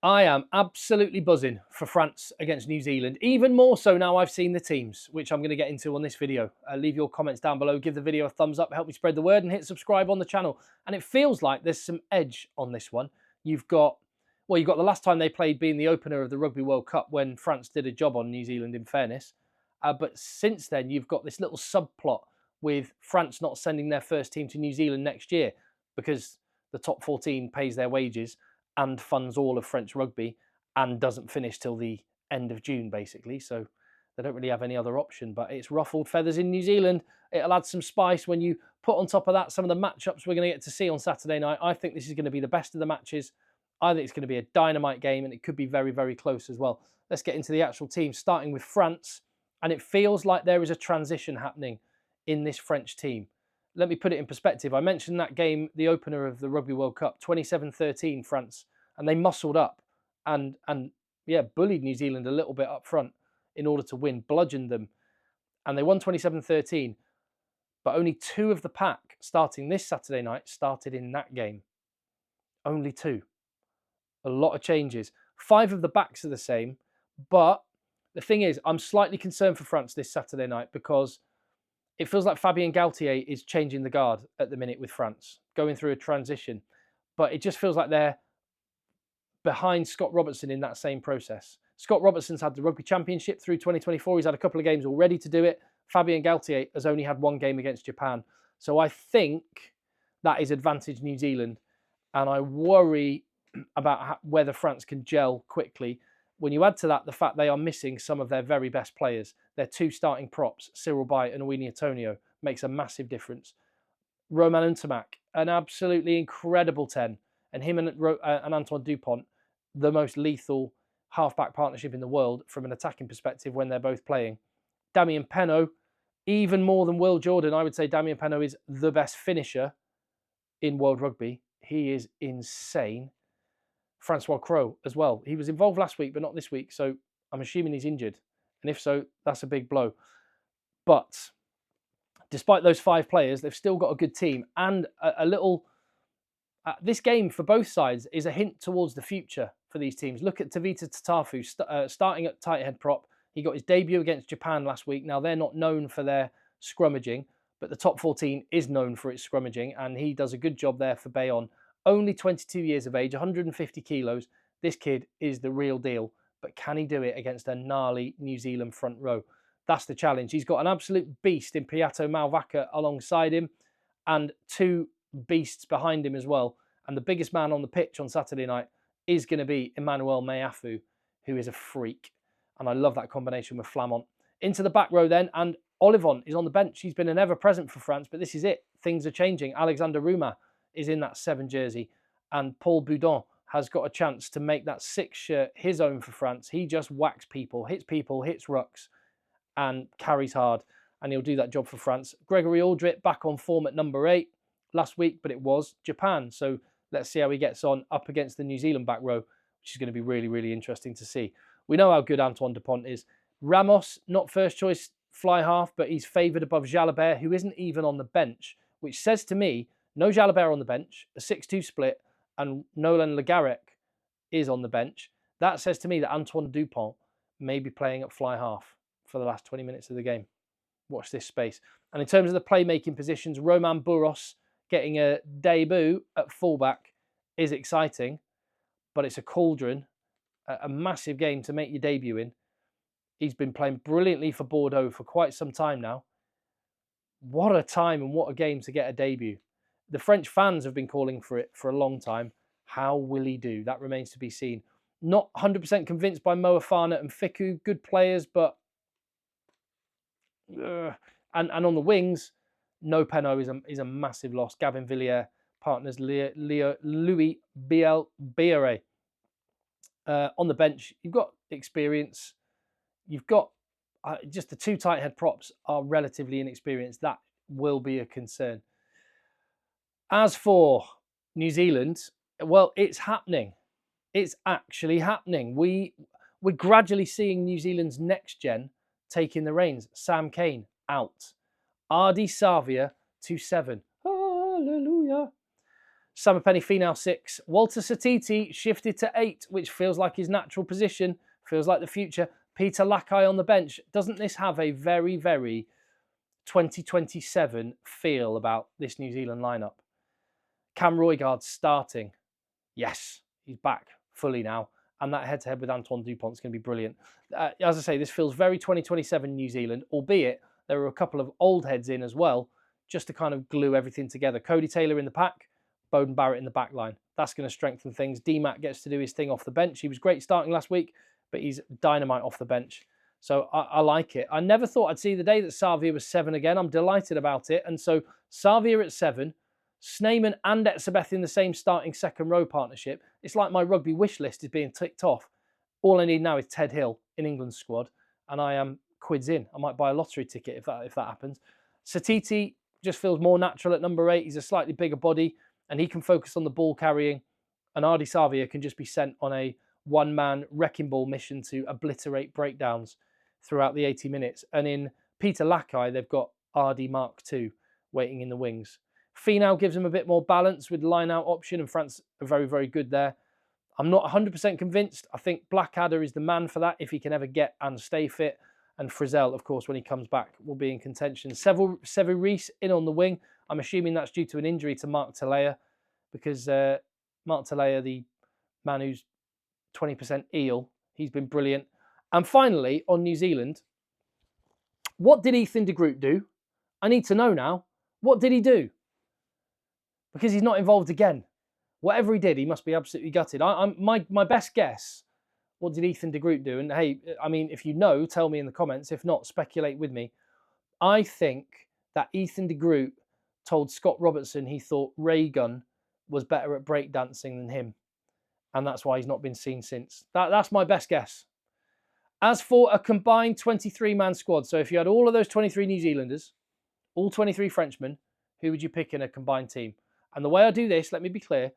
I am absolutely buzzing for France against New Zealand, even more so now I've seen the teams, which I'm going to get into on this video. Leave your comments down below, give the video a thumbs up, help me spread the word, and hit subscribe on the channel. And it feels like there's some edge on this one. You've got the last time they played being the opener of the Rugby World Cup when France did a job on New Zealand, in fairness. But since then, you've got this little subplot with France not sending their first team to New Zealand next year because the top 14 pays their wages and funds all of French rugby and doesn't finish till the end of June, basically. So they don't really have any other option, but it's ruffled feathers in New Zealand. It'll add some spice when you put on top of that some of the matchups we're going to get to see on Saturday night. I think this is going to be the best of the matches. I think it's going to be a dynamite game, and it could be very, very close as well. Let's get into the actual team, starting with France. And it feels like there is a transition happening in this French team. Let me put it in perspective. I mentioned that game, the opener of the Rugby World Cup, 27-13 France, and they muscled up and bullied New Zealand a little bit up front in order to win, bludgeoned them. And they won 27-13, but only 2 of the pack starting this Saturday night started in that game. Only 2. A lot of changes. 5 of the backs are the same, but the thing is, I'm slightly concerned for France this Saturday night because it feels like Fabien Galthié is changing the guard at the minute with France, going through a transition. But it just feels like they're behind Scott Robertson in that same process. Scott Robertson's had the Rugby Championship through 2024. He's had a couple of games already to do it. Fabien Galthié has only had 1 game against Japan. So I think that is advantage New Zealand. And I worry about whether France can gel quickly. When you add to that the fact they are missing some of their very best players, their 2 starting props, Cyril Baille and Uini Atonio, makes a massive difference. Romain Ntamak, an absolutely incredible 10, and him and Antoine Dupont, the most lethal halfback partnership in the world from an attacking perspective when they're both playing. Damien Penaud, even more than Will Jordan, I would say Damien Penaud is the best finisher in world rugby. He is insane. Francois Crowe as well. He was involved last week, but not this week, so I'm assuming he's injured. And if so, that's a big blow. But despite those 5 players, they've still got a good team. And a little... this game for both sides is a hint towards the future for these teams. Look at Tavita Tatafu starting at tight head prop. He got his debut against Japan last week. Now, they're not known for their scrummaging, but the top 14 is known for its scrummaging, and he does a good job there for Bayonne. Only 22 years of age, 150 kilos. This kid is the real deal, but can he do it against a gnarly New Zealand front row? That's the challenge. He's got an absolute beast in Piato Malvaka alongside him and 2 beasts behind him as well. And the biggest man on the pitch on Saturday night is going to be Emmanuel Meafu, who is a freak. And I love that combination with Flamont. Into the back row then, and Olivon is on the bench. He's been an ever-present for France, but this is it. Things are changing. Alexander Roumas is in that 7 jersey, and Paul Boudon has got a chance to make that 6 shirt his own for France. He just whacks people, hits rucks, and carries hard, and he'll do that job for France. Gregory Aldrit back on form at number 8 last week, but it was Japan. So let's see how he gets on up against the New Zealand back row, which is going to be really, really interesting to see. We know how good Antoine Dupont is. Ramos, not first choice fly half, but he's favoured above Jalabert, who isn't even on the bench, which says to me, no Jalabert on the bench, a 6-2 split, and Nolan Le Garrec is on the bench. That says to me that Antoine Dupont may be playing at fly half for the last 20 minutes of the game. Watch this space. And in terms of the playmaking positions, Romain Bourros getting a debut at fullback is exciting, but it's a cauldron, a massive game to make your debut in. He's been playing brilliantly for Bordeaux for quite some time now. What a time and what a game to get a debut. The French fans have been calling for it for a long time. How will he do? That remains to be seen. Not 100% convinced by Moefana and Fiku. Good players, but... and on the wings, no Penaud is a massive loss. Gavin Villiers partners Louis Biel-Biere. On the bench, you've got experience. You've got just the 2 tight head props are relatively inexperienced. That will be a concern. As for New Zealand, well, it's happening. It's actually happening. We're gradually seeing New Zealand's next gen taking the reins. Sam Cane out. Ardi Savia to 7. Hallelujah. Samipeni Finau 6. Walter Satiti shifted to 8, which feels like his natural position, feels like the future. Peter Lakai on the bench. Doesn't this have a very, very 2027 feel about this New Zealand lineup? Cam Roygaard starting. Yes, he's back fully now. And that head-to-head with Antoine Dupont is going to be brilliant. As I say, this feels very 2027 New Zealand, albeit there are a couple of old heads in as well, just to kind of glue everything together. Cody Taylor in the pack, Beauden Barrett in the back line. That's going to strengthen things. D-Mac gets to do his thing off the bench. He was great starting last week, but he's dynamite off the bench. So I like it. I never thought I'd see the day that Savia was 7 again. I'm delighted about it. And so Savia at 7, Sneyman and Etzebeth in the same starting second row partnership. It's like my rugby wish list is being ticked off. All I need now is Ted Hill in England's squad, and I am quids in. I might buy a lottery ticket if that happens. Satiti just feels more natural at number 8. He's a slightly bigger body, and he can focus on the ball carrying. And Ardi Savia can just be sent on a one-man wrecking ball mission to obliterate breakdowns throughout the 80 minutes. And in Peter Lakai, they've got Ardi Mark II waiting in the wings. Finau gives them a bit more balance with line-out option, and France are very, very good there. I'm not 100% convinced. I think Blackadder is the man for that if he can ever get and stay fit. And Frizzell, of course, when he comes back, will be in contention. Sevu Reece in on the wing. I'm assuming that's due to an injury to Mark Talea, because Mark Talea, the man who's 20% eel, he's been brilliant. And finally, on New Zealand, what did Ethan de Groot do? I need to know now. What did he do? Because he's not involved again. Whatever he did, he must be absolutely gutted. My best guess, what did Ethan de Groot do? And hey, I mean, if you know, tell me in the comments. If not, speculate with me. I think that Ethan de Groot told Scott Robertson he thought Ray Gunn was better at breakdancing than him. And that's why he's not been seen since. That's my best guess. As for a combined 23-man squad, so if you had all of those 23 New Zealanders, all 23 Frenchmen, who would you pick in a combined team? And the way I do this, let me be clear,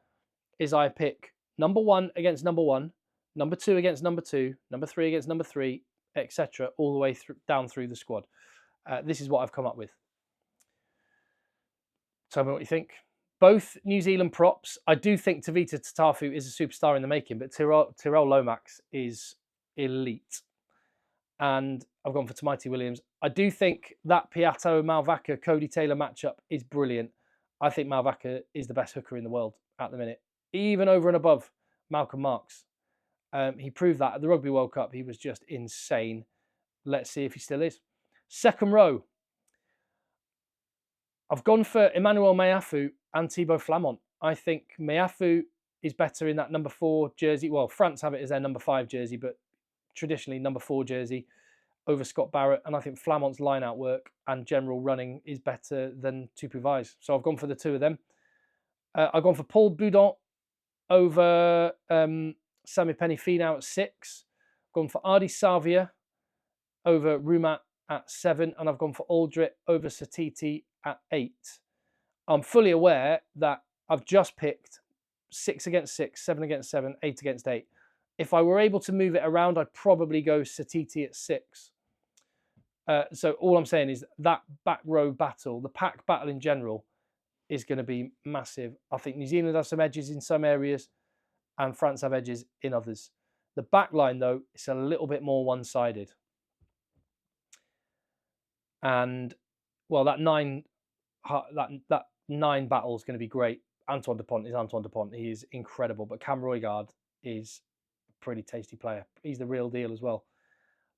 is I pick number 1 against number 1, number 2 against number 2, number 3 against number 3, etc., all the way down through the squad. This is what I've come up with. Tell me what you think. Both New Zealand props. I do think Tavita Tatafu is a superstar in the making, but Tyrell Lomax is elite. And I've gone for Tamaiti Williams. I do think that Piatto Malvaca Cody Taylor matchup is brilliant. I think Malvaca is the best hooker in the world at the minute, even over and above Malcolm Marks. He proved that at the Rugby World Cup. He was just insane. Let's see if he still is. Second row. I've gone for Emmanuel Meafu and Thibaut Flamont. I think Meafu is better in that number 4 jersey. Well, France have it as their number 5 jersey, but traditionally number 4 jersey over Scott Barrett. And I think Flamont's line-out work and general running is better than Tupu Vai's. So I've gone for the two of them. I've gone for Paul Boudon over Samipeni Finau at 6. I've gone for Ardi Savia over Rumat at 7. And I've gone for Aldrit over Satiti at 8. I'm fully aware that I've just picked 6 against 6, 7 against 7, 8 against 8. If I were able to move it around, I'd probably go Satiti at 6. So all I'm saying is that back row battle, the pack battle in general, is going to be massive. I think New Zealand has some edges in some areas and France have edges in others. The back line, though, is a little bit more one-sided. And, well, that 9 battle is going to be great. Antoine Dupont is Antoine Dupont. He is incredible. But Cam Roygaard is a pretty tasty player. He's the real deal as well.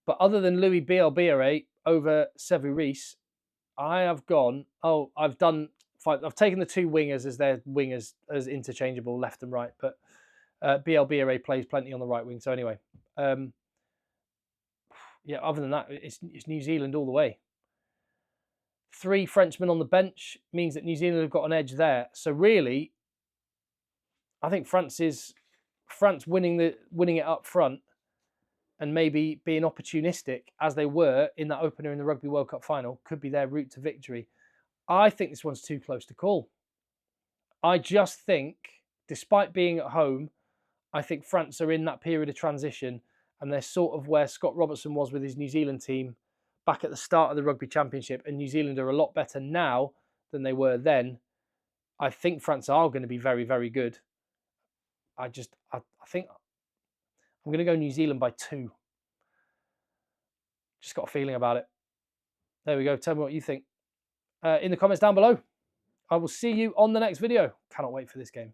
But other than Louis Bielbiere over Sevu Reece, I have gone, I've taken the 2 wingers as their wingers as interchangeable left and right. But Bielbiere plays plenty on the right wing. So anyway, yeah, other than that, it's New Zealand all the way. 3 Frenchmen on the bench means that New Zealand have got an edge there. So really, I think France winning it up front and maybe being opportunistic as they were in that opener in the Rugby World Cup final could be their route to victory. I think this one's too close to call. I just think, despite being at home, I think France are in that period of transition and they're sort of where Scott Robertson was with his New Zealand team back at the start of the Rugby Championship, and New Zealand are a lot better now than they were then. I think France are going to be very, very good. I think I'm going to go New Zealand by 2. Just got a feeling about it. There we go. Tell me what you think in the comments down below. I will see you on the next video. Cannot wait for this game.